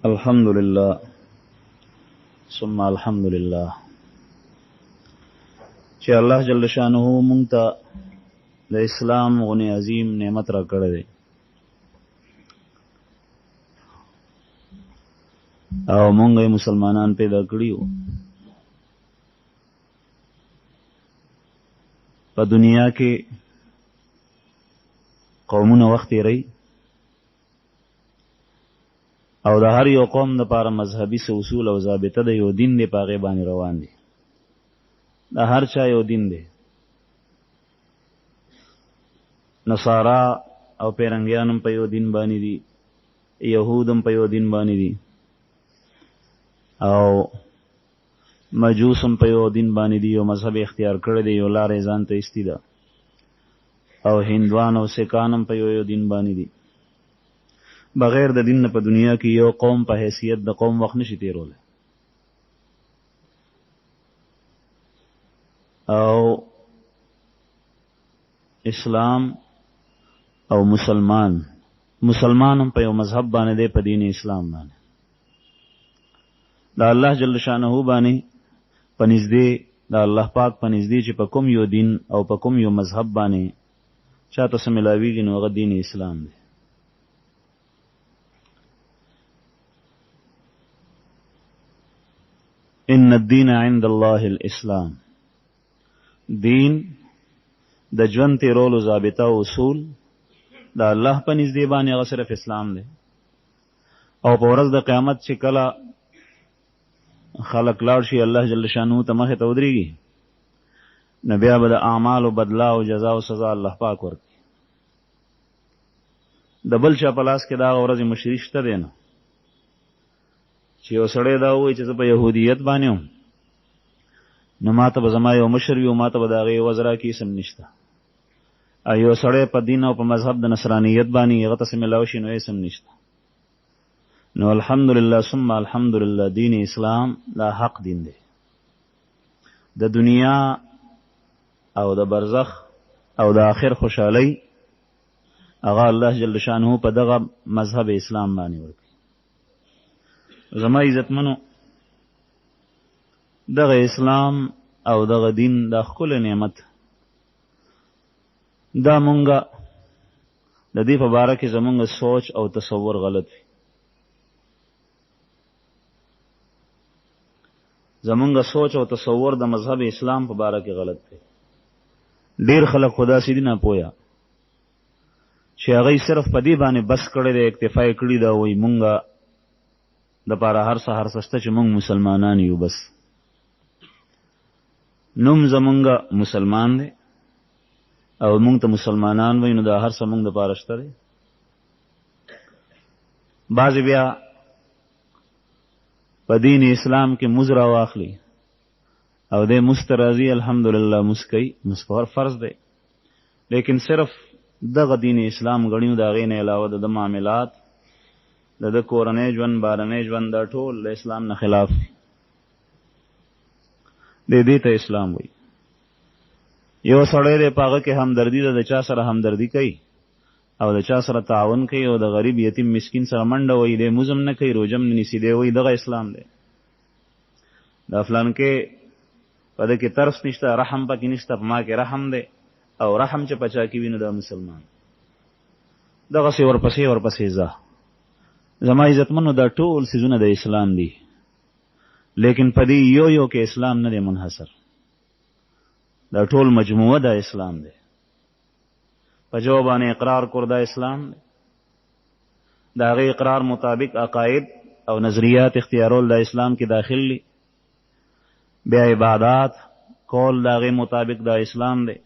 الحمدلله ثم الحمدلله چې الله جل شانه مونږ ته د اسلام غني عظیم نعمت را کړی دی او مونږ یې مسلمانان پیدا کړیو په دنیا کې قومونه وخت یې او د هر یو قوم لپاره مذهبي اصول او ضابطه د یو دین دی په هغې باندې روان دي د هر چا یو دین دی نصارا او پیرنګیان هم په یو دین باندې دي یهود هم په یو دین باندې دي او مجوس هم په یو دین باندې دي یو مذهب اختیار کړی دی یو لارې ځان ته ایستي ده او هندوان او سکان هم په یو دین باندې دي بغیر د دین نه په دنیا کې یو قوم په حیثیت د قوم وخت نشي تیرولی او اسلام او مسلمان هم په یو مذهب باندې دی په دین اسلام باندې د الله جل شانه باندې په نږدې د الله پاک په نږدې چې په کوم یو دین او په کوم یو مذهب باندې چاته څه ملاویږي نو هغه دین اسلام دی ان الدین عند الله الاسلام دین د ژوند تیرولو ضابطه او اصول د الله په نږدې باندې هغه صرف اسلام دی او په ورځ د قیامت چې کله خلق لاړ شي الله جل شانه ته مخې ته ودرېږي نو بیا به د اعمالو بدلا او جزا او سزا الله پاک ورکړي د بل چا په لاس کې د هغه ورځې مشري شته دی نه چې یو سړی دا ووایي چې زه په یهودیت باندې وم نو ما ته به زما یو مشر وي او ما ته به د هغې عوض راکړي اسم نشته او یو سړی په دین او په مذهب د نصرانیت باندې هغه ته څه میلاو شي نو اسم نشته نو الحمدلله ثم الحمدلله دین اسلام دا حق دین دی د دنیا او د برزخ او د آخر خوشحالی هغه الله جل شانه په دغه مذهب اسلام باندې ورکړي زما عزتمنو دغه اسلام او دغه دین دا ښکلی نعمت دا مونږه د دې په باره کې زمونږ سوچ او تصور غلط وي زمونږ سوچ او تصور د مذهب اسلام په باره کې غلط دی ډیر خلک خدا سي دي نه پویا چې هغوی صرف په دې باندې بس کړی دی اکتفا یې کړي ده وایي مونږه دپاره هر څه شته چې مونږ مسلمانان یو بس نوم زمونږ مسلمان دی او مونږ ته مسلمانان وایي نو دا هر څه مونږ دپاره شته دی بعضې بیا په دین اسلام کې مز راواخلي او دی مز ته راځي الحمدلله مز کوي مز فرض دی لیکن صرف دغه دین اسلام ګڼي د هغې نه علاوه د معاملات د کورنۍ ژوند بارنۍ ژوند دا ټول د اسلام نه خلاف دی دې ته اسلام وایي یو سړی دی په هغه کې همدردي ده د چا سره همدردي کوي او د چا سره تعاون کوي او د غریب یتیم مسکین سره منډه وایي دی موزم نه کوي روجم نه نیسي دی وایي دغه اسلام دی دا فلان کې په ده کې ترس نشته رحم پکې نشته په ما کې رحم دی او رحم چې په چا کې وي نو دا مسلمان دغسې ورپسې ځه زما عزتمنو دا ټول څیزونه د اسلام دي لیکن په دې یو کې اسلام نه دی منحصر دا ټول مجموعه د اسلام دی په جو باندې اقرار کور دا اسلام دی د هغې اقرار مطابق عقاید او نظریات اختیارول د اسلام کې داخل دي بیا عبادات کول د هغې مطابق دا اسلام دی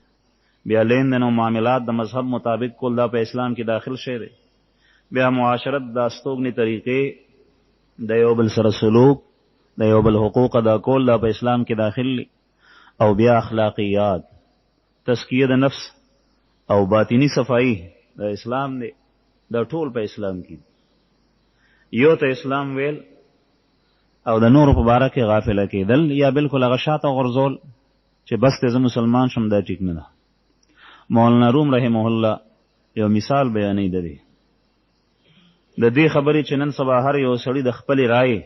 بیا لیندن او معاملات د مذهب مطابق کول دا په اسلام کې داخل شی دی بیا معاشرت د استوګنې طریقې د یو بل سره سلوک د یو بل حقوق ادا کول دا په اسلام کې داخل دي او بیا اخلاقیات تزکیه د نفس او باطنی صفائی د اسلام دی دا ټول په اسلام کې یو ته اسلام ویل او د نورو په باره کې غافله کېدل یا بالکل هغه شاته غورځول چې بس ته زه مسلمان شم دا ټیک نه ده مولانا روم رحمه الله یو مثال بیانوي د دې د دې خبرې چې نن سبا هر یو سړي د خپل رائے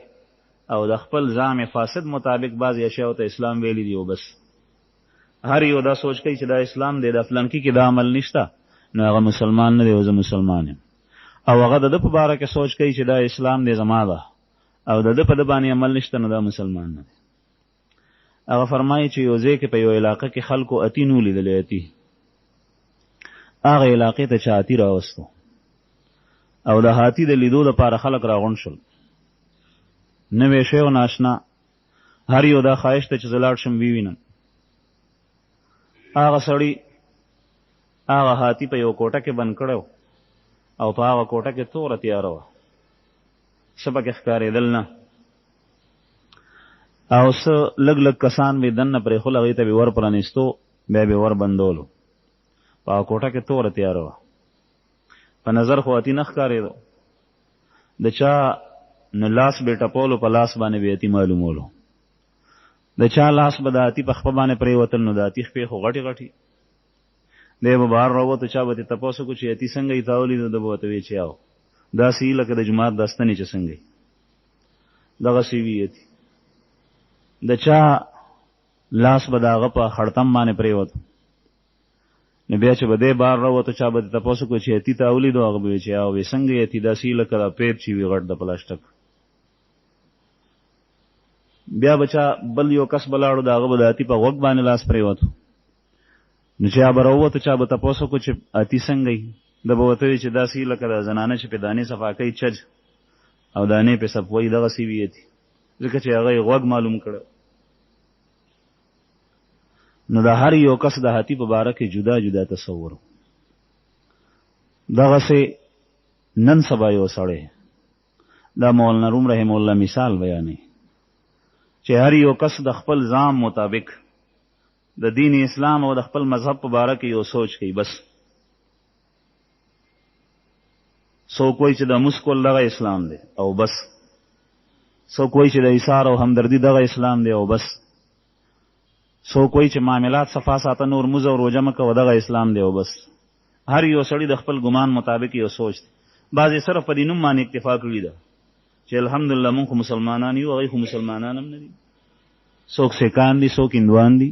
او د خپل زعم فاسد مطابق بعض اشیاء ته اسلام ویلی دی، او بس هر یو دا سوچ کوي چې دا اسلام دی، د فلانکی کې دا عمل نشته نو هغه مسلمان نه دی او زه مسلمان یم، او هغه د ده په باره کې سوچ کوي چې دا اسلام دی زما ده او د ده په ده باندې عمل نشته نو دا مسلمان نه دی. هغه فرمایي چې یو ځای کې په یو علاقه کې خلکو اتی نو لیدلی، اتی هغه علاقې ته چا اتی راوستو او د هاتی د لیدو لپاره خلک راغونډ شول، نوې شی او ناشنا، هر یو دا خواهش ته چې زه لاړ شم ووینم. هغه سړي هغه هاتی په یو کوټه کې بند کړی او په هغه کوټه کې توره تیاره وه، څه پکې ښکارېدل نه، او څه لږ لږ کسان به دننه پرېښول، هغوی ته به ور پرانیستو بیا به ور بندولو، په هغه کوټه کې توره تیاره وه، په نظر خو هاتي نه ښکارېدو، د چا نو لاس به ټپولو، په لاس باندې به هاتي معلومولو، د چا لاس به د هاتي په خپه باندې پرېوتل نو د هاتي خپې خو غټې غټې، دی به بهر راووتو، چا به ترې تپوس وکړو چې هاتي څنګه یې تا ولیدو، ده به ورته وایي چې یاو داسې یي لکه د جومات دا ستنې چې څنګه یي، دغسې وي هاتي. د چا لاس به د هغه په خړتم باندې پرېوتو نو بیا چې به دی بهر راووتو، چا به ترې تپوس وکړو چې هاتي تا ولیدو، هغه به وایي چې یاو وایي څنګه یي هاتي، داسې یي لکه دا پیپ چې وي غټ د پلاسټک. بیا به چا بل یو کس به لاړو، د هغه به د هاتي په غوږ باندې لاس پرېوتو نو چې یا به راووتو، چا به تپوس وکړو چې هاتي څنګه یي، ده به ورته وایي چې داسې یي لکه د زنانه چې پې دانې صفا کوي چج او دانې پې صفوي، دغسې وي هاتي، ځکه چې هغه یې غوږ معلوم کړی. نو د هر یو کس د هاتي په باره کې جدا جدا تصور. دغسې نن سبا یو سړی، دا مولانا روم رحم الله مثال بیانوي چې هر یو کس د خپل ځام مطابق د دین اسلام او د خپل مذهب په باره کې یو سوچ کوي، بس څوک وایي چې د مسکول دغه اسلام دی او بس، څوک وایي چې د ایثار او همدردي دغه اسلام دی او بس، څوک وایي چې معاملات صفا ساته، نور مونځ او روژه مه کوه، دغه اسلام دی او بس. هر یو سړي د خپل ګمان مطابق یو سوچ دی. بعضې صرف په دې نوم باندې اکتفا کړي ده چې الحمدلله مونږ خو مسلمانان یو، هغوی خو مسلمانان هم نه دي، څوک سیکان دي، څوک هندوان دي،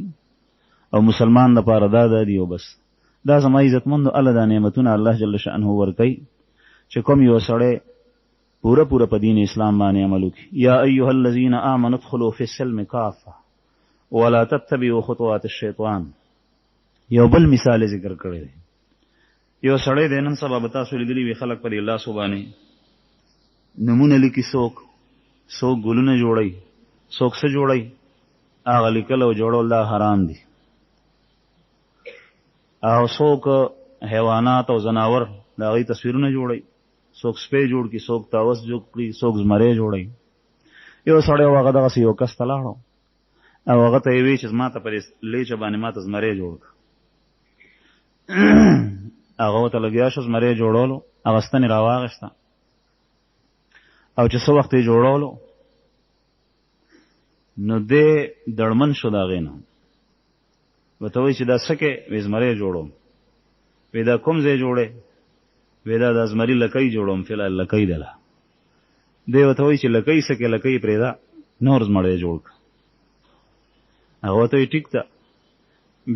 او مسلمان دپاره دا دي او بس. دا زما عزتمندو الله دا نعمتونه الله جل شأنه ورکوي چې کوم یو سړی پوره پوره په دین اسلام باندې عمل وکړي. یا ایها الذین آمنوا ادخلوا فی السلم کافه ولا تتبعوا خطوات الشیطان. یو بل مثال ذکر کړی دی، یو سړی دی، نن سبا به تاسو لیدلي وي خلک په دې لاسو باندې نمونه لیکي، څوک ګلونه جوړوي، څوک څه جوړوي، هغه لیکل او جوړول دا حرام دي، او څوک حیوانات او ځناور د هغوی تصویرونه جوړوي، څوک سپی جوړ کړي، څوک طاوس جوړ کړي، څوک زمری جوړوي. یو سړی و هغه دغسې یو کس ته لاړو او هغه ته یې وایي چې زما ته په دې لیچه باندې ما ته زمری جوړ کړه. هغه ورته لګیا شو زمری جوړولو، هغه ستنې راواغېسته او چې څه وخت یې جوړولو نو دی دړمن شو د هغې نه، ورته وایي چې دا څه کې؟ وی زمری جوړوم. وی دا کوم ځای جوړې؟ وی دا د زمري لکۍ جوړوم، فی الحال لکۍ دله. دی ورته وایي چې لکۍ څه کې؟ لکۍ پرېږده، نور زمری جوړ کړه. هغه ورته وایي ټیک ده.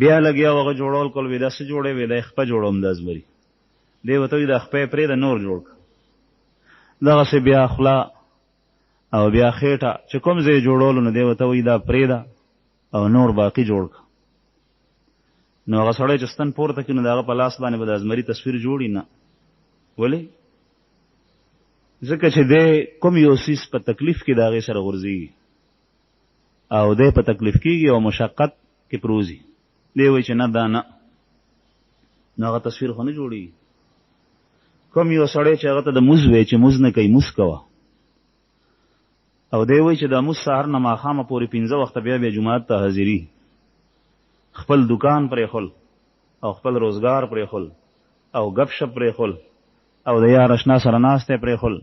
بیا لګیا و هغه جوړول کول، وی دا څه جوړې؟ وی دا خپه جوړوم د زمري. دی ورته وایي دا خپه یې پرېږده، نور جوړ کړه. دغسې بیا خوله او بیا خېټه چې کوم ځای جوړولو نو دی ورته وایي دا پرېږده او نور باقي جوړ کړه. نو هغه سړی چې ستن پورته کړي نو د هغه په لاس باندې به د زمري تصویر جوړي نه. ولې؟ ځکه چې دی کوم یو څیز په تکلیف کې د هغې سره غورځېږي او دی په تکلیف کېږي او مشقت کې پروزي، دی وایي چې نه دا نه، نو هغه تصویر خو نه جوړېږي. کوم یو سړی چې هغه ته د مونځ وایي چې مونځ نه کوي، مونځ کوه، او دی وایي چې دا مونځ سهار نه ماښامه پورې 5 وخته بیا بیا جومات ته حاضري، خپل دکان پرېښول او خپل روزګار پرېښول او ګپ شپ پرېښول او د یار اشنا سره ناستی پرېښول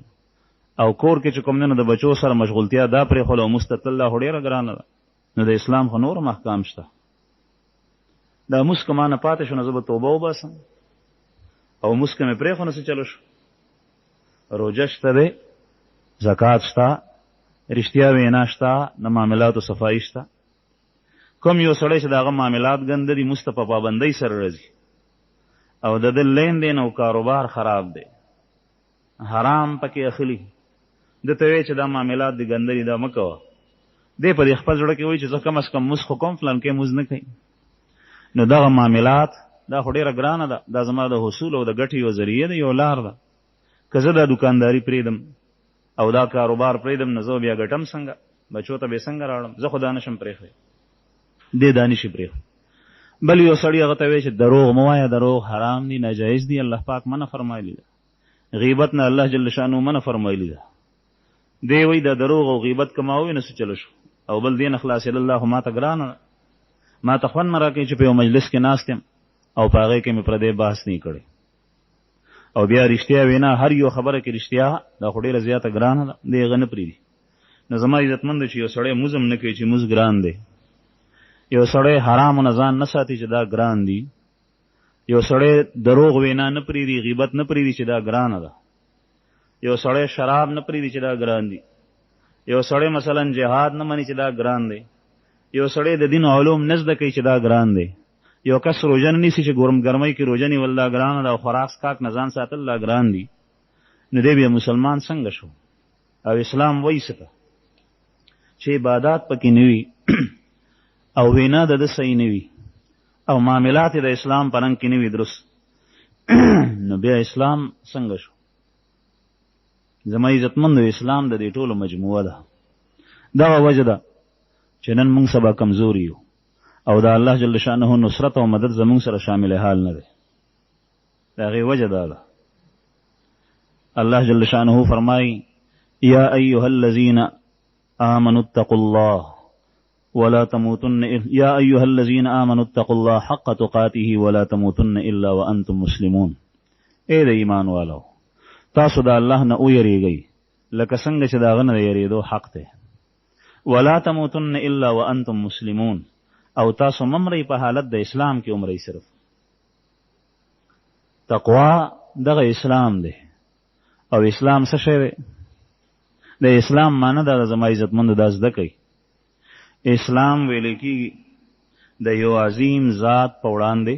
او کور کې چې کوم دی نو د بچو سره مشغولتیا دا پرېښول او مونځ ته تلل دا خو ډېره ګرانه ده. نو د اسلام خو نور احکام شته. دا مونځ که ما نه پاتې شو نو زه به توبه وباسم او مونځ که مې پرېښو نو څه چلو شو. روژه شته دی، زکات شته، رښتیا وینا شته، د معاملاتو صفایي شته. کوم یو سړی چې د هغه معاملات ګنده دي، مونځ ته په پابندۍ سره راځي او د ده لین دین او کاروبار خراب دی، حرام پکې اخلي، ده ته وایي چې دا معاملات دي ګنده دي، دا مه کوه. دی په دې خپل زړه کې وایي چې زه کم از کم مونځ خو کوم، فلان کې مونځ نه کوي. نو دغه معاملات دا خو ډېره ګرانه ده، دا زما د حصول او د ګټې یو ذریعه ده، یو لار ده. که زه دا دکانداري پرېږدم او دا کاروبار پرېږدم، نو زه بیا ګټم څنګه؟ بچو ته به څنګه راوړم؟ زه خو دا نشم پرېښی، دې دا نشي پرېښی. بل یو سړي هغه ته وایي چې دروغ مه وایه، دروغ حرام دي، ناجایز دي، الله پاک منع فرمایلی ده. غیبت نه الله جل شانو منع فرمایلی ده. دی وایي دا دروغ او غیبت کماوي، نو څه چلو شو؟ او بل دې نه خلاصېدل الله خو ما ته ګرانه ده، ما ته خوند نه راکوي چې په یو مجلس کې ناست یم او په هغې کې مې پردی بحث نه کړی. او بیا رښتیا وینا، هر یو خبره کې رښتیا، دا خو ډېره زیاته ګرانه ده، دی هغه نه پرېږدي. نو زما عزتمند چې یو سړی مونځ هم نه کوي چې مونځ ګران دی، یو سړی حرامو نه ځان نه ساتي چې دا ګران دي، یو سړی دروغ وینا نه پرېږدي، غیبت نه پرېږدي چې دا ګرانه ده، یو سړی شراب نه پرېږدي چې دا ګران دي، یو سړی مثلا جهاد نه مني چې دا ګران دی، یو سړی د دین علوم نه زده کوي چې دا ګران دی، یو کس روژه نه نیسي چې ګرمۍ کې روژه نیول دا ګرانه ده، او خوراک څښاک نه ځان ساتل دا ګران دي، نو دی بیا مسلمان څنګه شو؟ او اسلام وایي څه ته؟ چې عبادات پکې نه وي او وینا د ده صحیح نه وي او معاملات د اسلام په رنګ کې نه وي درست، نو بیا اسلام څنګه شو؟ زما عزتمندو، اسلام د دې ټولو مجموعه ده. دغه وجه ده چې نن موږ سبا کمزوري یو او د الله جل شانه نصرت او مدد زموږ سره شامل حال نه دی. د هغې وجه دا ده، الله جل شانه فرمایي: یا ایها الذین آمنوا اتقوا الله ولا تموتن یا ایها الذین آمنوا اتقوا الله حق تقاته ولا تموتن الا وانتم مسلمون. اے د ایمان والو، تاسو د الله نه ویریږئ لکه څنګه چې د هغه نه د یریدو حق دی. ولا تموتن الا وانتم مسلمون، او تاسو ممرئ په حالت د اسلام کې عمرئ. صرف تقوا دغه اسلام دی. او اسلام څه شی دی؟ د اسلام معنی دا زما عزتمندو دا زده کوي. اسلام ویل کېږي د یو عظیم ذات په وړاندې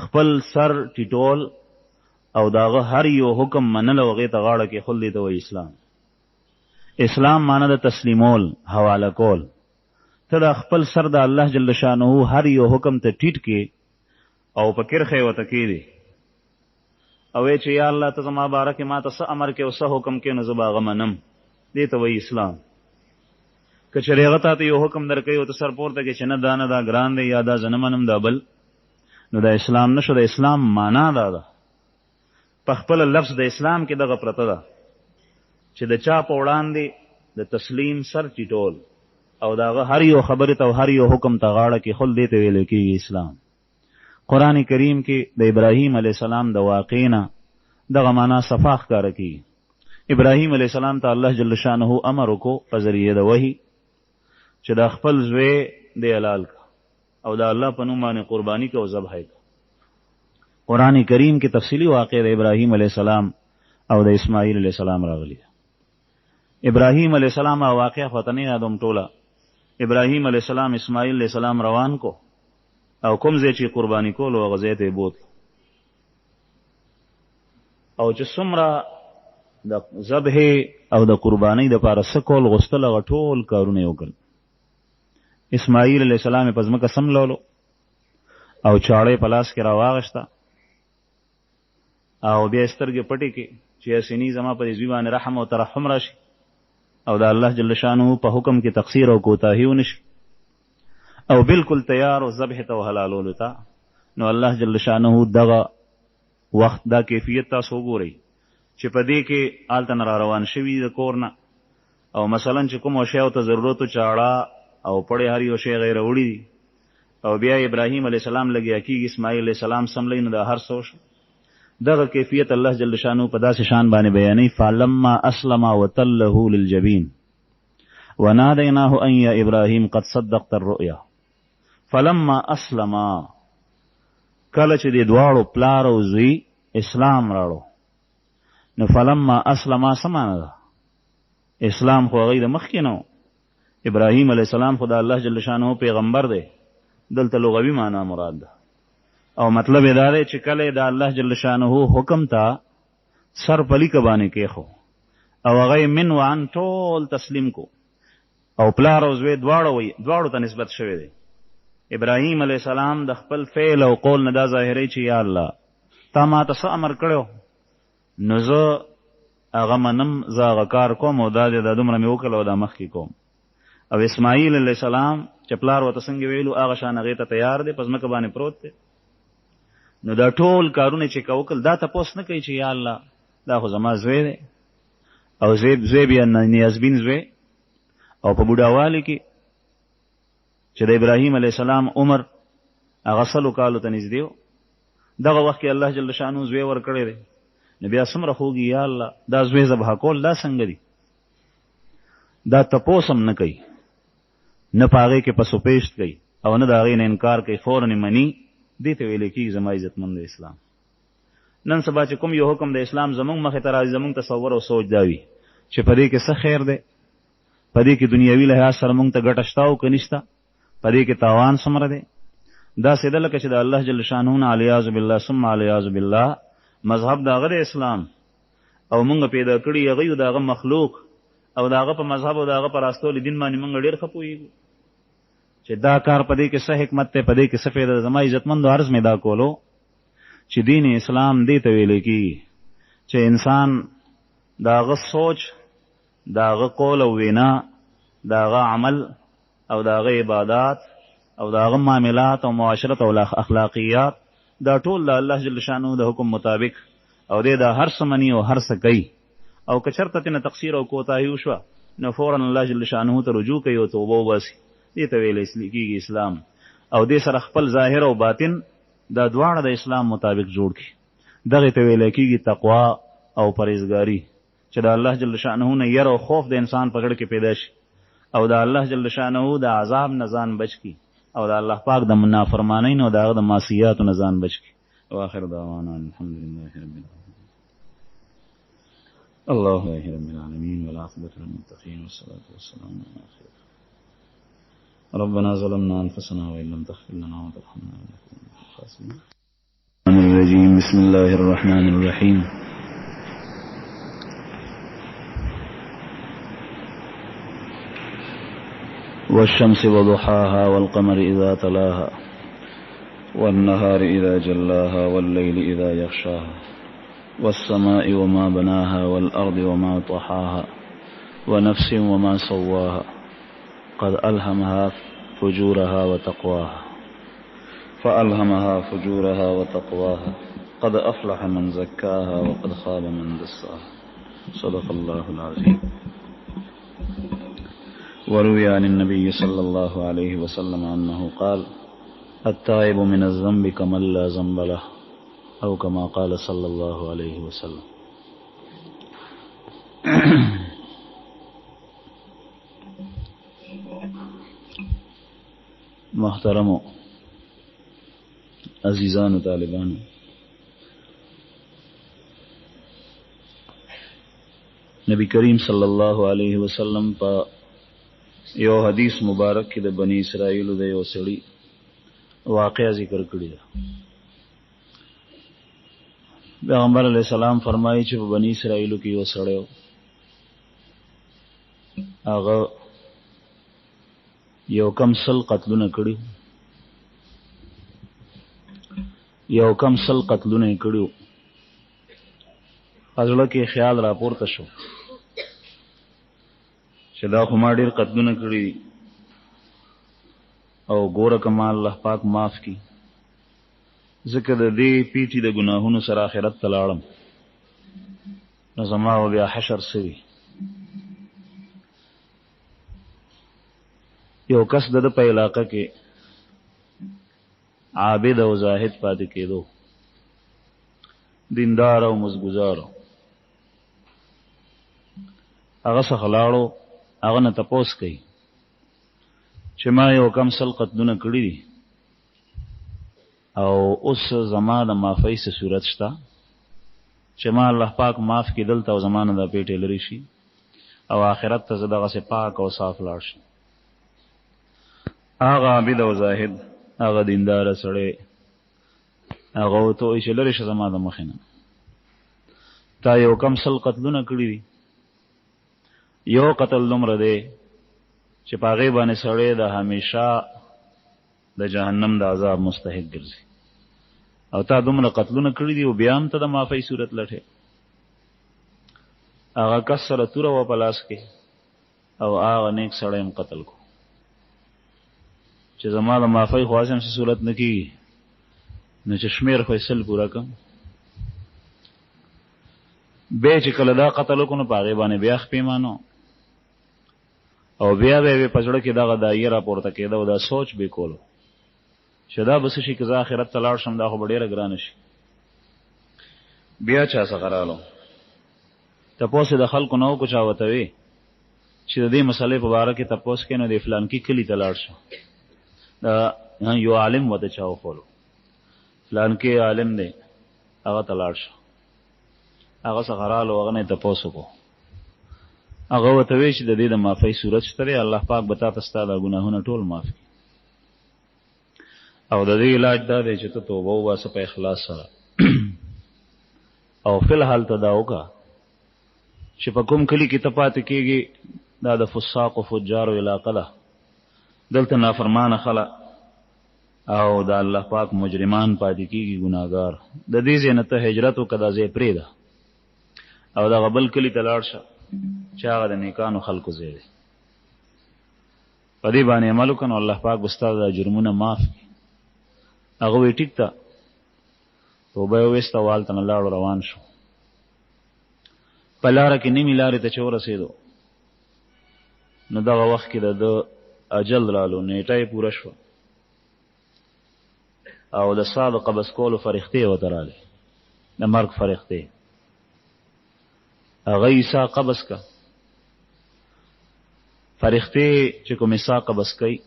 خپل سر ټیټول او داغه هر یو حکم منل او هغې ته غاړه کېښول، دې ته وایي اسلام. اسلام معنی د تسلیمول، حواله کول. ته د خپل سر د الله جل شانه هر یو حکم ته ټیټ کې او په کرښې ورته کېږدې او وایې چې یا الله ته زما باره کې ما ته څه امر کې او څه حکم کې، نو زه به هغه منم. دې ته وایي اسلام. که چېرې هغه تا ته یو حکم درکوي او ته سر پورته کې چې نه دا نه دا ګران دی یا دا زه نه منم دا بل، نو دا اسلام نه شو. د اسلام معنا دا ده، په خپله لفظ د اسلام کې دغه پرته ده چې د چا په وړاندې د تسلیم سر ټیټول او د هغه هر یو خبرې ته او هر یو حکم ته غاړه کېښول، دې ته ویل کېږي اسلام. قرآن کریم کې د ابراهیم علیه السلام د واقعې نه دغه معنا صفا ښکاره کېږي. ابراهیم علیه السلام ته الله جل شانه امر وکړو په ذریعه د وحي چې دا خپل زوی دی حلال کا او د الله په نوم باندې قرباني کا او ذبح کا. قرآن کریم کې تفصیلی واقع د ابراهیم علیه السلام او د اسماعیل علیه السلام راغلی. ابراهیم علیه السلام واقع خواته نه یادوم ټوله. ابراهیم علیه السلام اسماعیل علیه السلام روان کو او کوم ځای چې قرباني کولو هغه ځای ته یې بوتلو او چې څومره د ذبح او د قربانۍ دپاره څه کول غوښتل هغه ټول کارونه یې وکړل. اسماعیل علیه السلام یې په ځمکه سملولو او چاړه په لاس کې راواغشته او بیا یې سترګې پټې کړې چې یاسیني زما په دې زوی باندې رحم او ترحم راشي او د الله جل شانه په حکم کې تقصیر او کوتاهي ونه شي او بالکل تیار او ذبح ته او حلالولو ته. نو الله جل شانه دغه وخت دا کیفیت تاسو وګورئ چې په دې کې هلته نه را روان شوي د کور نه او مثلا چې کوم شی ته ضرورت و چاړه او پړې هر یو شی غیر وړي دي او بیا ابراهیم علیه السلام لګیا کېږي اسماعیل علیه السلام سملی، نو دا هر څه وشو. دغه کیفیت الله جل شانه په داسې شان باندې بیانوي: فلما اسلم وتله للجبین ونادیناه ان یا ابراهیم قد صدقت الرؤیا. فلما اسلم، کله چې د دواړو پلار او زوی اسلام راړو، نو فلما اسلم سمانه ده اسلام خو هغوی د مخکې نه ابراهیم علیه السلام خو د الله جل شانه پیغمبر دی دلته لغوي معنا مراد ده او مطلب یې دا دی چې کله د الله جل شانه حکم ته سر په لیکه باندې کېښو او هغه یې من وعن ټول تسلیم کو او پلار او زوی دواړو ته نسبت شوی دی ابراهیم علیه السلام د خپل فعل او قول نه دا ظاهروي چې یا الله تا ما ته څه امر کړی نو زه هغه منم زه هغه کار کوم او دا دومره مې وکړل او دا مخکې کوم او اسماعیل علیه السلام چې پلار ورته څنګه ویلو هغه شان هغې ته تیار دی په ځمکه باندې پروت دی نو دا ټول کارونه چې وکړل دا تپوس نه کوي چې یا الله دا خو زما زوی دی او زوی بیا نیازبین زوی او په بوډاوالي کې چې د ابراهیم علیه السلام عمر هغه 100 کالو ته نږدې و دغه وخت کې الله جل شانو زوی ورکړی دی نو بیا څومره خوږي یا الله دا زوی ذبح کول دا څنګه دي دا تپوس هم نه کوي نه په هغې کې پسوپیشت کوي او نه د هغې نه انکار کوي فورا مني دې ته ویلی کېږي زما عزتمند اسلام نن سبا چې کوم یو حکم د اسلام زمونږ مخې ته راځي زمونږ تصور او سوچ دا وي چې په دې کې څه خیر دی په دې کې دنیاوي لحاظ سره مونږ ته ګټه شته او که نشته په دې کې تاوان څومره دی داسې ده لکه چې د الله جل شانه نه علیاذ بالله ثم علیاذ بالله مذهب د هغه د اسلام او مونږ پیدا کړي هغه یو د هغه مخلوق او د هغه په مذهب او د هغه په راستولي دین باندې مونږ ډېر ښه پوهېږو چې دا کار په دې کې څه حکمت دی په دې کې څه فایده ده زما عزتمندو عرض مې دا کولو چې دین اسلام دې ته ویلی کېږي چې انسان د هغه سوچ د هغه قول او وینا د هغه عمل او د هغه عبادات او د هغه معاملات او معاشرت او اخلاقیات دا ټول د الله جل شانه د حکم مطابق او دې دا هر څه مني او هر څه کوي او که چېرته ترنه تقصیر او کوتاهي وشوه نو فورا الله جل شانه ته رجوع کوي او توبه وباسي دې ته ویلی کېږي اسلام او دې سره خپل ظاهر او باطن دا دواړه د اسلام مطابق جوړ کړي دغې ته ویلی کېږي تقوا او پرهیزګاري چې د الله جل شانه نه یر او خوف د انسان په زړه کې پیدا شي او د الله جل شانه د عذاب نه ځان بچ کړي او د الله پاک د نافرمانۍ نه او د هغه د معصیاتو نه ځان بچ کړي واخر دعوانا الحمد لله رب العالمین الله رب العالمین والعاقبة للمتقین والصلاة والسلام على خير ربنا ظلمنا أنفسنا وإن لم تغفر لنا وترحمنا لنكن من الخاسرين الرجيم بسم الله الرحمن الرحيم والشمس وضحاها والقمر إذا تلاها والنهار إذا جلاها والليل إذا يغشاها والسماء وما بناها والأرض وما طحاها ونفس وما سواها قد ألهمها فجورها وتقواها فألهمها فجورها وتقواها قد أفلح من زكاها وقد خاب من دساها صدق الله العظيم وروي عن النبي صلى الله عليه وسلم أنه قال التائب من الذنب كمن لا ذنب له أو كما قال صلى الله عليه وسلم محترمو عزیزانو طالبانو نبی کریم صلی الله علیه وسلم په یو حدیث مبارک کې د بنی اسرائیلو د یو سړي واقعه ذکر کړی ده پیغمبر علیه السلام فرمایي چې په بنی اسرائیلو کې یو سړی و هغه یو کم سل قتلونه کړي یو کم سل قتلونه یې کړي زړه کې خیال راپورته شو چې دا خو ما ډېر قتلونه کړي او ګوره که ما الله پاک معاف کړي ځکه د دې پیټي د ګناهونو سره آخرت ته لاړم نو زما به بیا حشر سوي یو کس د په علاقه کې عابد او زاهد پاتې کېدو دیندار او مزګزار هغه څخه لاړو هغه نه تپوس کوي چې ما یو کم سل قتلونه کړي دي او اوس زما د معافۍ څه صورت شته چې ما الله پاک معاف کړي دلته او زمانه دا پیټې لري شي او آخرت ته زه دغسې پاک او صاف لاړ شم. هغه عابد او زاهد، هغه دینداره سړی، هغه ورته وایي چې لرې شه زما د مخې نه، تا یو کم سل قتلونه کړي دي، یو قتل دومره دی چې په هغې باندې سړی د همیشه د جهنم د عذاب مستحق ګرځي، او تا دومره قتلونه کړي دي او بیا هم ته د معافۍ صورت لټې. هغه کس سره توره وه په لاس کې او هغه نیک سړی هم قتل کو چې زما د معافۍ خو هسې هم څه صورت نه کېږي، نو چې شمېر خو یې 100 پوره کړم. بیا چې کله دا قتل وکړو نو په هغې باندې بیا خپېمانو او بیا به یې په زړه کې دغه دایې راپورته کېده او دا سوچ به کولو چې دا به څه شي که زه آخرت ته لاړ شم دا خو به ډېره ګرانه شي. بیا چا څخه رالو تپوس یې د خلکو نه وکړو، چا ورته وی چې د دې مسلې په باره کې تپوس کوې نو د فلانکي کلي ته لاړ شه. دا یو عالم ورته چا وښولو، فلانکي عالم دی هغه ته لاړ شه. هغه څخه رالو، هغه نه یې تپوس وکړو، هغه ورته وی چې د دې د معافۍ صورت شته دی، الله پاک به تا ته ستا دا ګناهونه ټول معاف کړي او د دې علاج دا دی چې ته توبه وباسه په اخلاص سره او فی الحال ته دا وکړه چې په کوم کلي کې ته پاتې کېږي دا د فساقو فجارو علاقه ده، دلته نافرمانه خلک او د الله پاک مجرمان پاتې کېږي ګناهګار. د دې ځای نه ته هجرت وکړه، دا ځای پرېږده او دغه بل کلي ته لاړ شه چې هغه د نیکانو خلکو ځای دی. په دې باندې عمل وکړه نو الله پاک به ستا دا جرمونه معاف کړي. هغه وایي ټیک ده، توبه یې وویسته او هلته نه لاړو، روان شو. په لاره کې نیمې لارې ته چې ورسېدو نو دغه وخت کې د ده اجل رالو، نیټه یې پوره شوه او د ساه د قبض کولو فرښتې ورته راغلې، د مرګ فرښتې. هغه یې ساه قبض که، فرښتې چې کومې ساه قبض کوي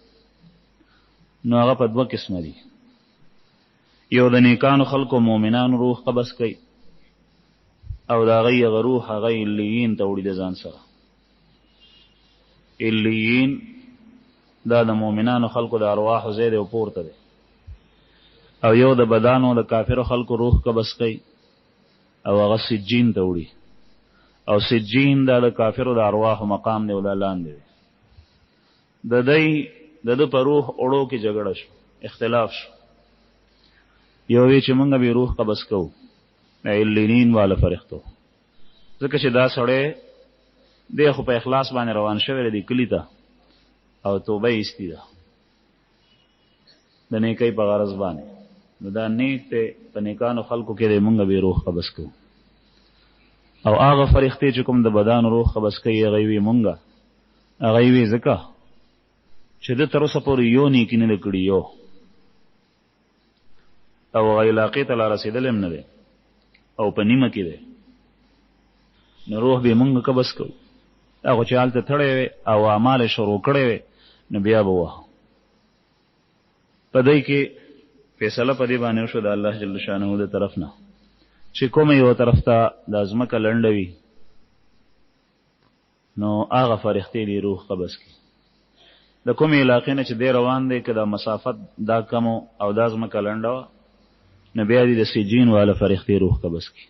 نو هغه په 2 قسمه دي. یو د نیکانو خلکو مؤمنانو روح قبض کوي او د هغوی هغه روح هغه علیین ته وړي د ځان سره. علیین دا د مؤمنانو خلکو د ارواحو ځای دی او پورته دی. او یو د بدانو د کافرو خلکو روح قبض کوي او هغه سجین ته وړي، او سجین دا د کافرو د ارواحو مقام دی او دا لاندې دی. د ده په روح اوړو کې جګړه شو، اختلاف شو. یو وی چې مونږ به روح قبض کوو، علیین والا فرښتو، ځکه چې دا سړی دی خو په اخلاص باندې روان شوی دی کلي ته او توبه یې ایستې ده د نیکۍ په غرض باندې، نو دا نیک دی، په نیکانو خلکو کې دی مونږ به روح قبض کوو. او هغه فرښتې چې کوم د بدانو روح قبض کوي هغه وی مونږه، هغه وی ځکه چې ده تر اوسه پورې یو نیکي نه ده کړي، یو او هغه علاقې ته لا رسېدلی هم نه دی او په نیمه کې دی، نو روح به مونږ قبض کوو. هغه چې هلته تړی وی او اعمال یې شروع کړی وی نو بیا به وه. په دی کې فیصله په دې باندې وشوه د الله جل شانه د طرف نه چې کومه یو طرف ته دا ځمکه لنډه وي نو هغه فرښتې دې روح قبض کړي. د کومې علاقې نه چې دی روان دی که دا مسافت دا کمو او دا ځمکه لنډه وه نو بیا دې د سجین والا فرښتې روح قبض کړي.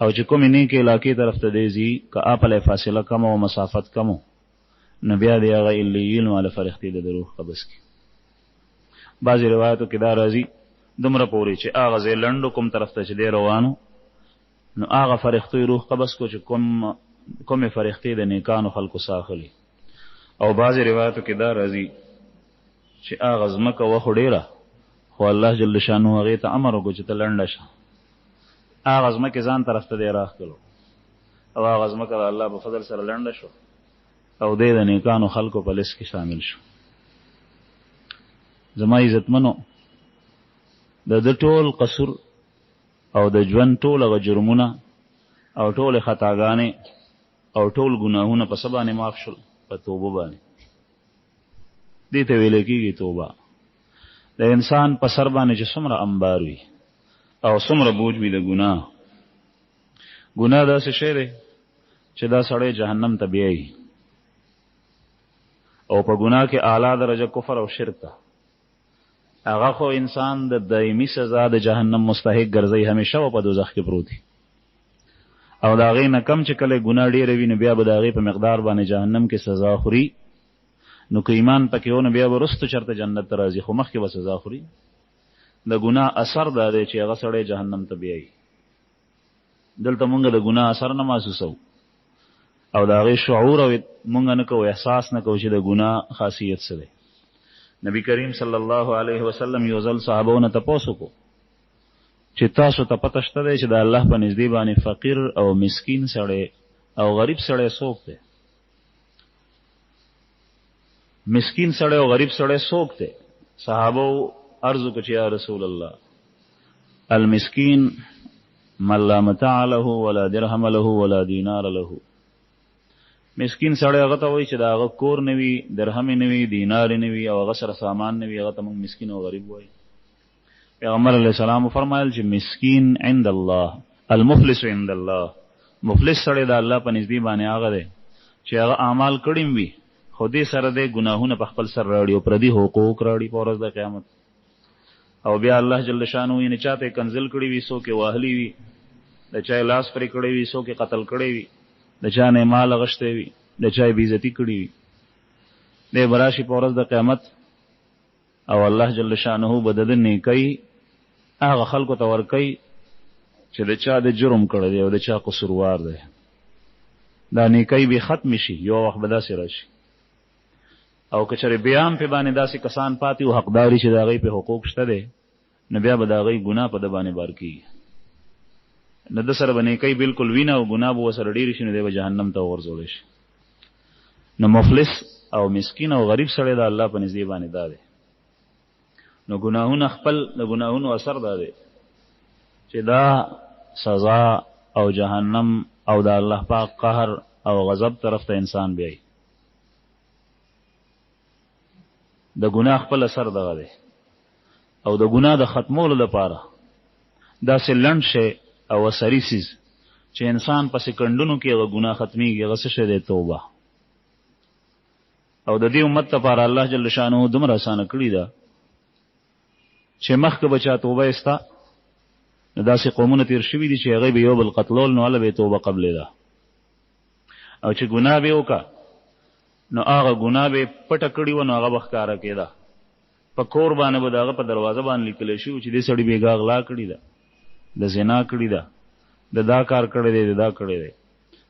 او چې کومې نیکې علاقې طرف ته دی ځي که اپله فاصله کمه او مسافت کمو نو بیا دې هغه علیین والا فرښتې د روح قبض کړي. بعضې روایتو کې دا راځي دومره پورې چې هغه ځای لنډو کوم طرف ته چې دی روانو نو هغه فرښتو یې روح قبض کو چې کومې فرښتې د نیکانو خلکو ساه اخلي. او بعضې روایتو کې دا راځي چې هغه ځمکه وه خو ډېره، خو الله جل شانو هغې ته امر وکړو چې ته لنډه شه. هغه ځمکې ځان طرف ته دی راښکلو او هغه ځمکه د الله په فضل سره لنډه شو او دی د نیکانو خلکو په لیست کې شامل شو. زما عزتمنو د ده ټول قصور او د ژوند ټول هغه جرمونه او ټولې خطاګانې او ټول ګناهونه په څه باندې معاف شول؟ په توبه باندې. دې ته ویلی کېږي توبه. د انسان په سر باندې چې څومره انبار وي او څومره بوج وي د ګناه ګناه داسې شی دی چې دا سړی جهنم ته بیایي، او په ګناه کې اعلی درجه کفر او شرک ده. هغه خو انسان د دایمي سزا د جهنم مستحق ګرځي، همیشه په دوزخ کې پروت دی. او د هغې نه کم چې کله ګناه ډېره وي نو بیا به د هغې په مقدار باندې جهنم کې سزا خوري. نو که ایمان پکې و نو بیا به وروسته چېرته جنت ته راځي، خو مخکې به سزا خوري. د ګناه اثر دا دی چې هغه سړی جهنم ته بیایي. دلته مونږ د ګناه اثر نه محسوسوو او د هغې شعور او مونږ نه کوو، احساس نه کوو چې د ګناه خاصیت څه دی. نبی کریم صلی الله علیه وسلم یو ځل صحابو نه تپوس وکړو چې تاسو ته پته شته دی چې د الله په نږدې باندې فقیر او مسکین سړی او غریب سړی څوک دی؟ مسکین سړی او غریب سړی څوک دی؟ صحابو عرض وکړه چې یا رسول الله، المسکین من لا متاع له ولا درهم له ولا دینار له. مسکین سړی هغه ته وایي چې د هغه کور نه وي، درهم نه وي، دینار نه وي، او هغه سره سامان نه وي، هغه ته موږ مسکین او غریب وایي. پیغمبر علیه السلام فرمایل چې مسکین عند الله، المفلس عند الله. مفلس سړی د الله په نږدې باندې هغه دی چې هغه اعمال کړي وي خو دې سره دی ګناهونه په خپل سر راوړي او پردي حقوق راوړي په ورځ د قیامت. او بیا الله جل شانه یې چاته کنزل کړي وي، څوک یې واهلي وي، د چا یې لاس پرې کړی وي، څوک یې قتل کړی وي، د چا نه مال اغشتی وي، د چا یې بېعزتي کړي وي. دی به راشي په ورځ د قیامت او الله جل شانه به د ده نیکۍ هغه خلکو ته ورکوي چې د چا د جرم کړی دی او د چا قصوروار دی. دا نیکۍ به ختم شي، یو وخت به داسې راشي. او که چېرې بیا هم پې باندې داسې کسان پاتې او حقداري چې د هغوی پې حقوق شته دی، نو بیا به د هغوی ګناه په ده باندې بار کېږي. نو ده سره به نیکۍ بلکل وینه او ګناه به ورسره ډېرې شي، نو دی به جهنم ته وغورځولی شي. نو مفلس او مسکین او غریب سړی د الله په نږدې باندې دا دی. نو ګناهونه خپل د ګناهونو اثر دا دی چې دا سزا او جهنم او د الله پاک قهر او غضب طرف ته انسان بیایي. د ګناه خپل اثر دغه دی. او د ګناه د ختمولو لپاره داسې لنډ شی او اثري څیز چې انسان په سکندونو کې هغه ګناه ختمیږي، هغه څه شی دی؟ توبه. او د دې امت لپاره الله جل شانه دومره اسانه کړې ده چې مخکې به چا توبه ایسته، نو داسې قومونه تېر شوي دي چې هغوی به یو بل قتلول، نو هله به یې توبه قبلېده. او چې ګناه به یې وکړه نو هغه ګناه به یې پټه کړې وه، نو هغه به ښکاره کېده. په کور باندې به د هغه په دروازه باندې لیکلی شي چې دې سړي بېګا غلا کړې ده، د زنا کړې ده، د دا کار کړی دی، د دا کړی دی.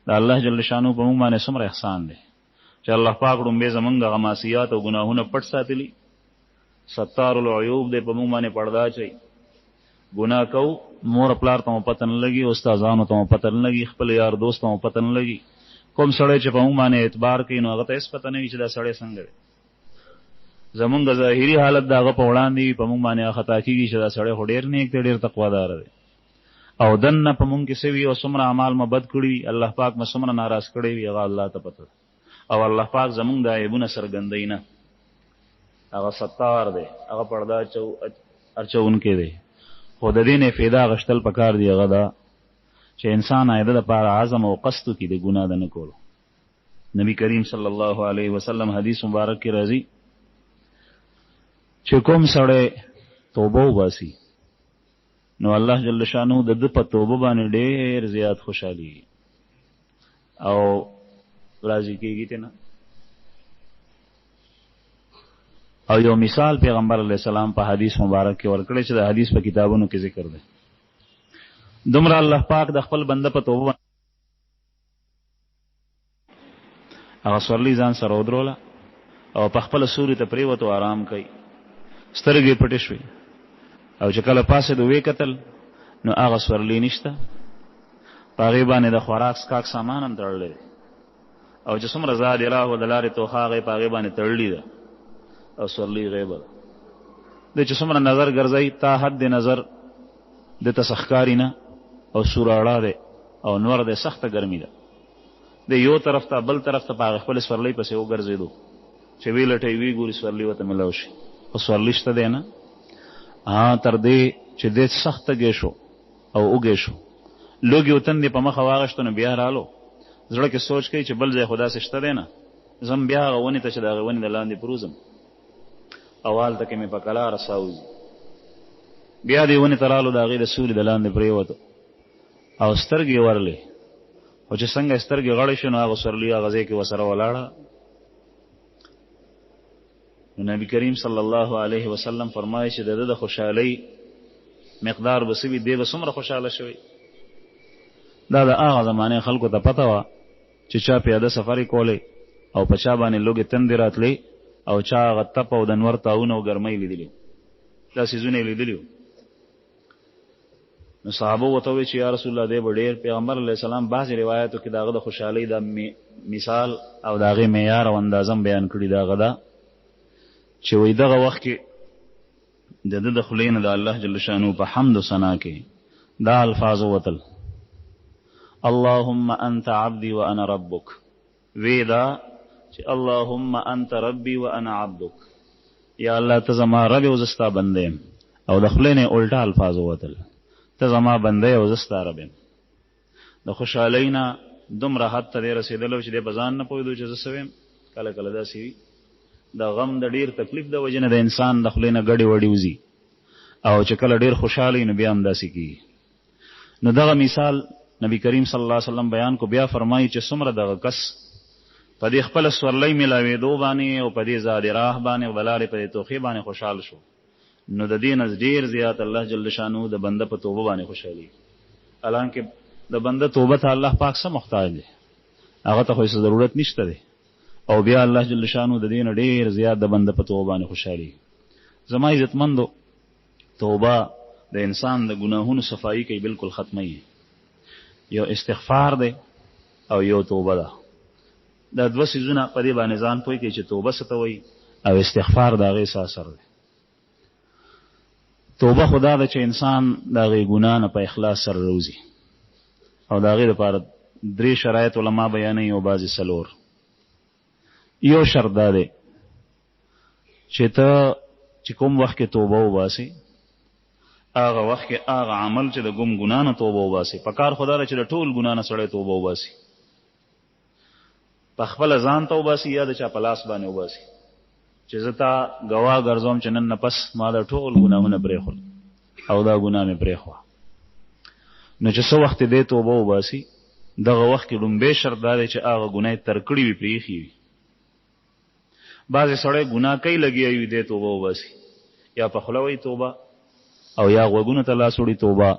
د الله جل شانو په موږ باندې څومره احسان دی چې الله پاک ړومبې زمونږ هغه معصیات او ګناهونه پټ ساتلي. ستار العیوب دی، په موږ باندې پرده اچوي. ګناه کوو، مور پلار ته مو پته نه لګي، استادانو ته مو پته نه لګي، خپل یار دوست ته مو پته نه لګي. کوم سړی چې په موږ باندې اعتبار کوي نو هغه ته هېڅ پته نه وي چې دا سړی څنګه دی. زمونږ ظاهري حالت د هغه په وړاندې په موږ باندې خطا کېږي چې دا سړی خو ډېر نیک دی، ډېر تقواداره دی. او دننه په موږ کې څه وي او څومره اعمال مو بد کړي وي، الله پاک مو څومره ناراض کړی وي، هغه الله ته پته ده. او الله پاک زمونږ د عیبونه څرګندوي نه. هغه ستار دی، هغه پرده اچوونکی دی. خو د دې نه فایده اخیستل پکار دی، هغه ده چې انسان آیده دپاره عزم او قصد وکړي د ګناه د نه کولو. نبی کریم صلی الله علیه وسلم حدیث مبارک کې راځي چې کوم سړی توبه وباسي نو الله جل شانه د ده په توبه باندې ډېر زیات خوشحالي او راضي کېږي ته نه. او یو مثال پیغمبر علیه السلام په حدیث مبارک کې ورکړی چې د حدیث په کتابونو کې ذکر دی. دومره الله پاک د خپل بنده په توبه هغه سورلي ځان سره ودروله او په خپله سوري ته پرېوت او آرام کوي. سترګې پټې شوې او چې کله پاسېد ویې کتل نو هغه سورلي نشته. په هغې باندې د خوراک څښاک سامان هم تړلی دی او چې څومره زاد الله د لارې توښه هغه یې په هغې باندې تړلي ده او سورلي غیبه ده. دی چې څومره نظر ګرځوي تا حد د نظر د ته څه ښکاري نه او سوراړه دی او نور دی سخته ګرمي ده. د یو طرف ته بل طرف ته په هغې خپلې سورلۍ پسې وګرځېدو چې وی لټوي وی ګوري سورلي ورته میلاو شي، خو سورلي شته دی نه. تر دې چې دی سخت تږی شو او اوږی شو لوګي وتندې په مخه واغشته نو بیا رالو زړه کې سوچ کوي چې بل ځای خدا سشته دی نه زم بیا هغه ونې ته چې د هغې ونې د لاندې پروزم او هلته کې مې په کلاره ساوځي بیا دې ونې ته رالو د هغې د سوري د لاندې پرېوتو او سترګې ورلې خو چې څنګه سترګې غړې شو نو هغه سورلي هغه ځای کې ورسره ولاړه نو نبی کریم صلی الله علیه وسلم فرمایي چې د ده د خوشحالۍ مقدار به څه وي دی به څومره خوشحاله شوی دا د هغه زمانې خلکو ته پته وه چې چا پیاده سفر یې کولی او په چا باندې لوږې تندې راتلی او چا هغه تپ او د نور تاونه او ګرمۍ لیدلي دا څیزونه یې لیدلي نو صحابه ورته وویل چې یا رسول الله دی به ډېر پیغمبر علیه السلام بعضې روایاتو کې د هغه د خوشحالۍ دا مثال او د هغې معیار او اندازم بیان کړي د هغه ده چې وایي دغه وخت کې د ده د خولې نه د الله جل شانو په حمد و ثنا کې دا الفاظ ووتل اللهم انت عبدي وانا ربك وی دا چې اللهم انت ربي وانا عبدك یا الله ته زما رب او زستا بنده او د خولې نه الټا الفاظ ووتل ته زما بنده او زستا رب د خوشحالۍ نه دومره حد ته دی رسېدلی چې دی په ځان نه پوهېدو چې زه څه ویم کله کله داسې وي د غم د ډېر تکلیف د وجې نه د انسان د خولې نه ګډې وډې وځي او چې کله ډېر خوشحاله وي نو بیا هم داسې کېږي نو دغه مثال نبی کریم صلی الله علیه وسلم بیان کو بیا فرمایي چې څومره دغه کس په دې خپله سورلۍ میلاوېدو باندې او په دې زاد راه باندې او د لارې په دې توخې باندې خوشحال شو نو د دې نه ډېر زیات الله جل شانو د بنده په توبه باندې خوشحالي حالانکه د بنده توبه ته الله پاک څه محتاج دی هغه ته خو هېڅ ضرورت نشته دی او بیا الله جل شانو د دې نه ډېر زیات د بنده په توبه باندې خوشحالي زما عزتمندو توبه د انسان د ګناهونو صفایي کوي بالکل ختموي یو استغفار دی او یو توبه ده دا دوه څیزونه په دې باندې ځان پوه کړي چې توبه څه ته وایي او استغفار د هغې څه اثر دی توبه خو دا ده چې انسان د هغې ګناه نه په اخلاص سره روځي او د هغې دپاره درې شرایط علما بیانوي او بعضې څلور یو شرط دا دی چې ته چې کوم وخت کې توبه وباسې هغه وخت کې هغه عمل چې د کوم ګناه نه توبه وباسې په کار خو دا ده چې د ټول ګناه نه سړی توبه وباسي په خپله ځان ته وباسي یا د چا په لاس باندې وباسي چې زه تا ګواه ګرځوم چې نن نه پس ما د ټول ګناهونه پرېښول او دا ګناه مې پرېښوه نو چې څه وخت دی توبه وباسي دغه وخت کې لومبی شرط دا دی چې هغه ګناه یې تر کړي وي پرېښي وي بعضې سړی ګناه کوي لګیا وي دی توبه وباسي یا په خوله وایي توبه او یا غوږونو ته لاس وړي توبه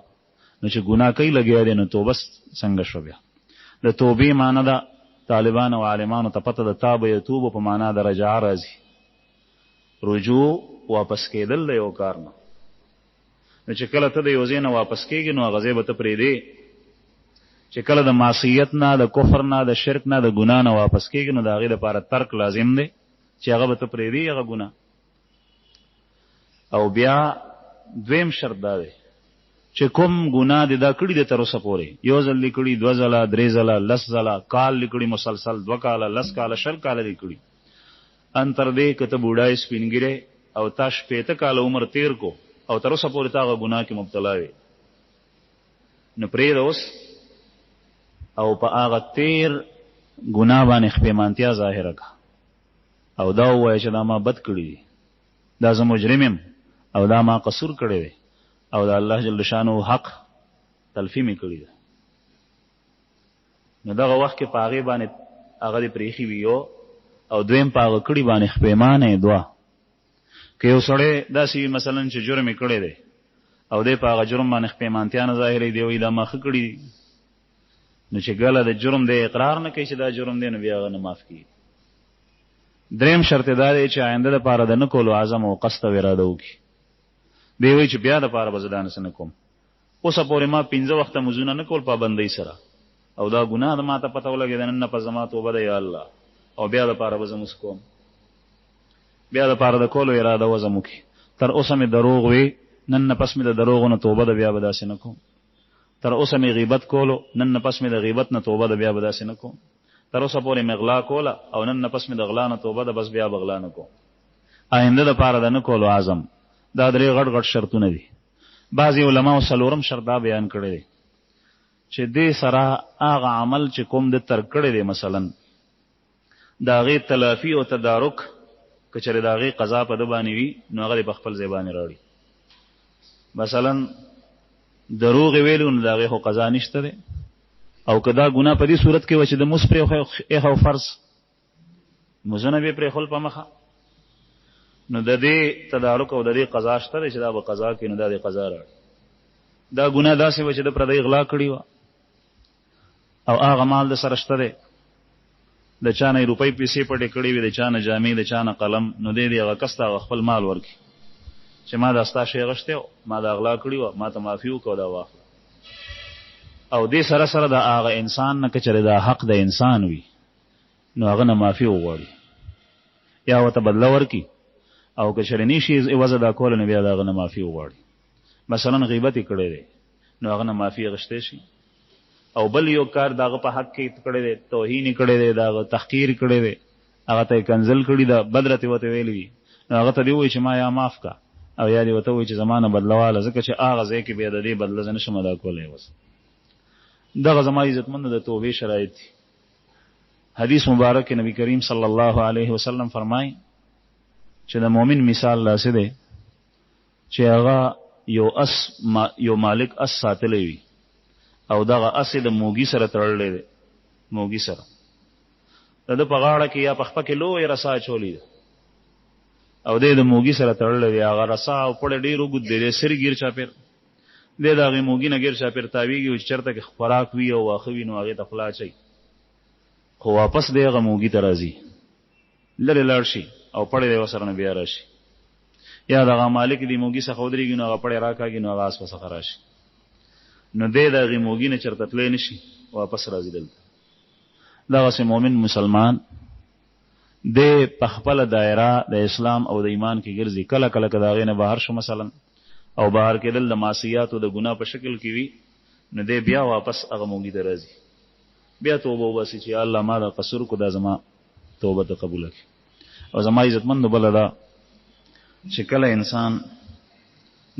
نو چې ګناه کوي لګیا دی نو توبه څنګه شوه بیا د توبې معنی ده طالبان او عالمانو ته پته د تاب یتوبو په معنا د رجعه راځي رجوع واپس کېدل د یو کار نه نو چې کله ته د یو ځای نه واپس کېږي نو هغه ځای به ته پرېږدې چې کله د معصیت نه د کفر نه د شرک نه د ګناه نه واپس کېږي نو د هغې دپاره ترک لازم دی چې هغه به ته پرېږدې هغه ګناه او بیا دویم شرط دا دی چې کوم ګناه دې دا کړي دی تر اوسه پورې یو ځل دې کړي دوه ځله درې ځله لس ځله کال دې کړي مسلسل 2 کاله 10 کاله 20 کاله دې کړي ان تر دې که ته بوډای سپینګیری او تا 15 کاله عمر تیر کو او تر اوسه پورې تا هغه ګناه کې مبتلا وې نو پرېږده اوس او په هغه تیر ګناه باندې خپېمانتیا ظاهره کړه او دا ووایه چې دا ما بد کړي دي دا زه مجرم یم او دا ما قصور کړی دی او د الله جل شانو حق تلفي مې کړي ده نو دغه وخت کې په هغې باندې هغه دې پرېښي وي یو او دویم په هغه کړي باندې خپېمانه یې دوه که یو سړی داسې وي مثلا چې جرم یې کړی دی او دی په هغه جرم باندې خپېمانتیا نه ظاهروي دی وایي دا ما ښه کړي دي نو چې کله د جرم دی اقرار نه کوي چې دا جرم دی نو بیا هغه نه معاف کېږي دریم شرط دا دی چې آینده دپاره د نه کولو عزم او قصد او اراده وکړي دی وایي چې بیا دپاره به زه دا نسه نه کوم اوسه پورې ما 15 وخته مزونه نه کول پابندۍ سره او دا ګناه د ما ته پته ولګېده نن نه په زما توبه ده یا الله او بیا دپاره به زه موس کوم بیا دپاره د کولو اراده وزم وکړي تر اوسه مې دروغ وی نن نه پس مې د دروغو نه توبه ده بیا به داسې نه کوم تر اوسه مې غیبت کولو نن نه پس مې د غیبت نه توبه ده بیا به داسې نه کوم تر اوسه پورې مې غلا کوله او نن نه پس مې د غلا نه توبه ده بس بیا به غلا نه کوم آینده دپاره د نه کولو عزم دا درې غټ غټ شرطونه دي بعضې علماو څلورم شرط دا بیان کړی دی چې دې سره هغه عمل چې کوم د تر کړی دی مثلا د هغې تلافي او تدارک که چېرې د هغې قضا په ده باندې وي نو هغه دې په خپل ځای باندې راوړي. مثلا دروغ ویلو نو د هغې خو قضا نشته دی، او که دا ګناه په دې صورت کې وه چې د مونځ پرېښو فرض مونځونه به یې پرېښول په مخه، نو د دې تدارک او د دې قضا شته دی چې دا به قضا کوي، نو دا دې قضا راوړي. دا ګناه داسې وه چې د پردۍ غلا کړې وه او هغه مال د سره شته دی، د چا نه روپۍ پیسې پټې کړې وي، د چا نه جامې، د چا نه قلم، نو دی هغه کس ته هغه خپل مال ورکړي چې ما دا ستا شی غشتی و، ما دا غلا کړي وه، ما ته معافي وکړه، دا واخله. او دې سره سره د هغه انسان نه که چېرې دا حق د انسان وي نو هغه نه معافي وغواړي یا ورته بدله ورکړي، او که چېرې نه شي عوضه دا کولی نو بیا د هغه نه معافي وغواړي. مثلا غیبت یې کړی دی نو هغه نه معافي اخیستی شي، او بل یو کار د هغه په حق کې کړی دی، توهین یې کړی دی، د هغه تحقیر یې کړی دی، هغه ته یې کنځل کړي ده، بد راته ورته ویلي وي، نو هغه ته دې ووایي چې ما یا معاف که، او یا دې ورته ووایي چې زما نه بدله واله، ځکه چې هغه ځای کې بیا د دې بدله زه نشم ادا کولی. اوس دغه زما عزتمندو د توبې شرایط دي. حدیث مبارک کې نبی کریم صلی الله علیه وسلم فرمایي چې د مؤمن مثال داسې دی چې هغه یو مالک اس ساتلی وي او دغه اس د موږي سره تړلی دی، موږي سره د ده په غاړه کې یا په خپه کې لویه رسا اچولې ده او دی د موږي سره تړلی دی، هغه رسا او پړی ډېر اوږد دی، دی سرې ګیر چاپېر دی د هغې موږي نه ګیر چاپېر تاویږي، چې چېرته کې خوراک وي او واښه وي نو هغې ته خوله اچوي، خو واپس دی هغه موږي ته راځي، لرې لاړ شي او پړی دی ورسره نه بیا راشي، یا دغه مالک دی موږي څخه ودرېږي نو هغه پړی راکاږي نو هغه اس ورڅخه راشي، نو دی د هغې موږي نه چېرته تلی نه شي، واپس راځي دلته. دغسې مؤمن مسلمان دی په خپله دایره د اسلام او د ایمان کې ګرځي، کله کله که د هغې نه بهر شو مثلا او بهر کېدل د معصیاتو د ګناه په شکل کې وي نو دی بیا واپس هغه موږي ته راځي، بیا توبه وباسي چې الله ما دا قصور کو، دا زما توبه ته قبوله کړي. او زما عزتمندو بله ده چې کله انسان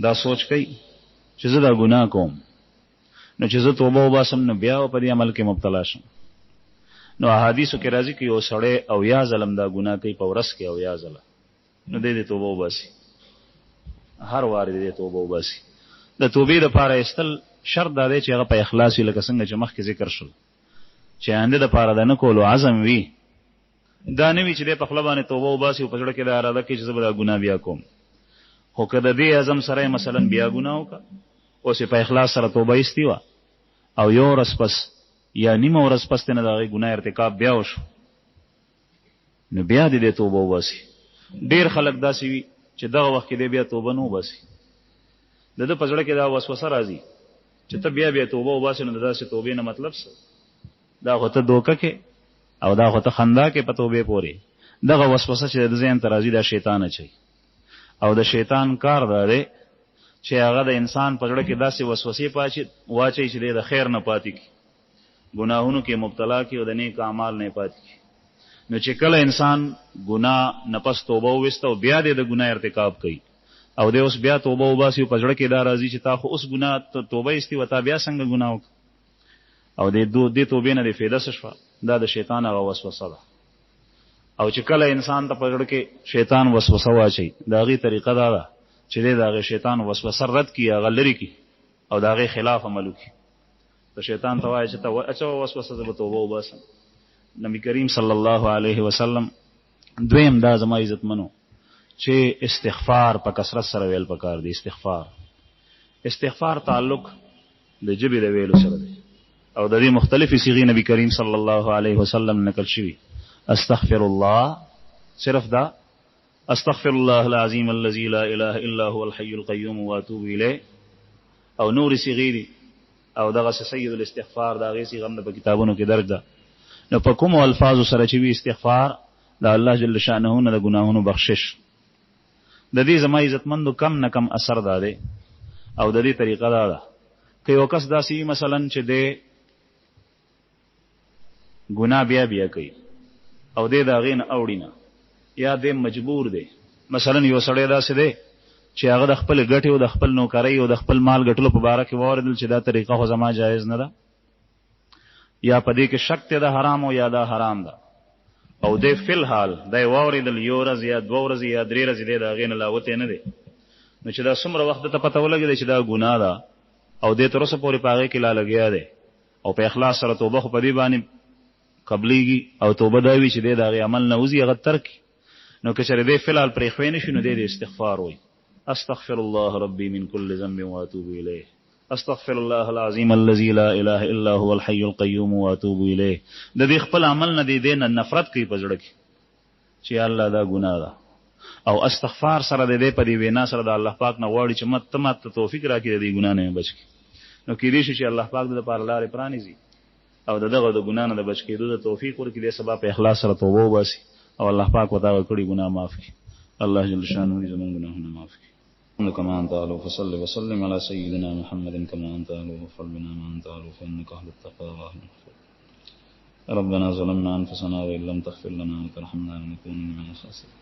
دا سوچ کوي چې زه دا ګناه کوم نو چې زه توبه وباسم نو بیا په دې عمل کې مبتلا شم، نو احادیثو کې راځي که یو سړی اویا ځلم دا ګناه کوي په ورځ کې، اویا ځله، نو دی دې توبه وباسي، هر وار دې توبه وباسي. د توبې دپاره ایستل شرط دا دی چې هغه په اخلاص وي، لکه څنګه چې مخکې ذکر شول چې آینده دپاره د نه کولو عزم وي، دا نه وي چې دی په خوله باندې توبه وباسي او په زړه کې دا اراده کوي چې زه به دا ګناه بیا کوم، خو که د دې عزم سره یې مثلا بیا ګناه وکړه، اوس یې په اخلاص سره توبه ایستې وه او یو ورځ پس یا نیمه ورځ پس نه د هغې ګناه ارتکاب بیا وشو نو بیا دې توبه وباسي. ډېر خلک داسې وي چې دغه وخت کې دی بیا توبه نه وباسي، د ده په زړه کې دا وسوسه راځي چې ته بیا توبه وباسې، نو د داسې توبې نه مطلب څه؟ دا خو ته دوکه کې او دا خو ته خندا کې په توبې پورې، دغه وسوسه چې د ذهن ته راځي دا شیطان اچوي، او د شیطان کار دا دی چې هغه د انسان په زړه کې داسې وسوسې واچوي چې دی د خیر نه پاتې کړي، ګناهونو کې مبتلا کړي او د نیک اعمال نه پاتې کړي. نو چې کله انسان ګناه نه پس توبه وویسته او بیا د ګناه ارتکاب کوي او دی اوس بیا توبه وباسي او په زړه کې دا راځي چې تا خو اوس ګناه توبه ایستې وه، تا بیا څنګه ګناه وکړه، او دې توبې نه دې فایده څه شوه؟ دا د شیطان هغه وسوسه ده. او چې کله انسان ته په زړه کې شیطان وسوسه واچوي د هغې طریقه دا ده چې دی د هغې شیطان وسوسه رد کړي، هغه لرې کړي او د هغې خلاف عمل وکړي. د شیطان ته وایي چې ته اچوه وسوسه، زه به توبه وباسم. نبی کریم صلی الله علیه وسلم دویم دا زما عزتمنو چې استغفار په کثرت سره ویل پکار دی. استغفار تعلق د ژبې د ویلو سره دی او د دې مختلفې صیغې نبی کریم صلی الله علیه وسلم نقل شوي. استغفر الله، صرف دا استغفر الله العظیم الذي لا اله الا هو الحي القیوم واتوب الیه، او نور صیغې دي او دغه سید الاستغفار دا غي صیغه هم په کتابونو کې درج ده. نو په کومو الفاظو سره چې وي استغفار د الله جل شانه نه د ګناهونو بخشش، د دې زما عزتمندو کم نه کم اثر دا دی او د دې طریقه دا ده که یو کس داسې مثلا چې دی ګناه بیا کوي او دی د هغې نه اوړي نه، یا دی مجبور دی، مثلا یو سړی داسې دی چې هغه د خپل ګټې او د خپل نوکرۍ او د خپل مال ګټلو په باره کې واورېدل چې دا طریقه خو زما جایز نه ده، یا پدې کې شک ته د حرام او یا د حرام ده او د فل حال د واوریدل یو ورځ یا دوه ورځې یا درې ورځې د هغې نه لاوتې نه دی نو چې دا څومره وخت ته پته ولګېده چې دا ګناه ده او دې تر اوسه پورې په هغې کې لا لګیا دی او په اخلاص سره توبه خو په دې باندې قبلیږي او توبه دا وي چې دی د هغې عمل نه وځي هغه ترک نو که چېرې دی فی الحال پرېښوی نه شي نو دی د استغفار وایي استغفر الله ربي من كل ذنب واتوب اليه استغفر الله العظيم الذي لا اله الا هو الحي القيوم واتوب اليه د دې خپل عمل نه دی دین نفرت کوي په زړه کې چې الله دا ګناه ده او استغفار سره د دې په دې وینا سره د الله پاک نه غواړي چې مت توفیق راکړي د دې ګناه نه بچ کی نو کېدای شي چې الله پاک د لپاره لارې پرانیزي او دغه د ګناه نه د بچ کېدو د توفیق ورکړي د سبب په اخلاص سره توبه وباسي او الله پاک وتا کړي ګناه معاف کړي الله جل شانه زموږ ګناهونه معاف کړي كما أنت أعلو فصل وسلم على سيدنا محمد كما أنت أعلو وفعل بنا ما أنت أعلو فإنك أهل التقوى وأهل المغفرة ربنا ظلمنا أنفسنا وإن لم تغفر لنا وترحمنا لنكونن من الخاسرين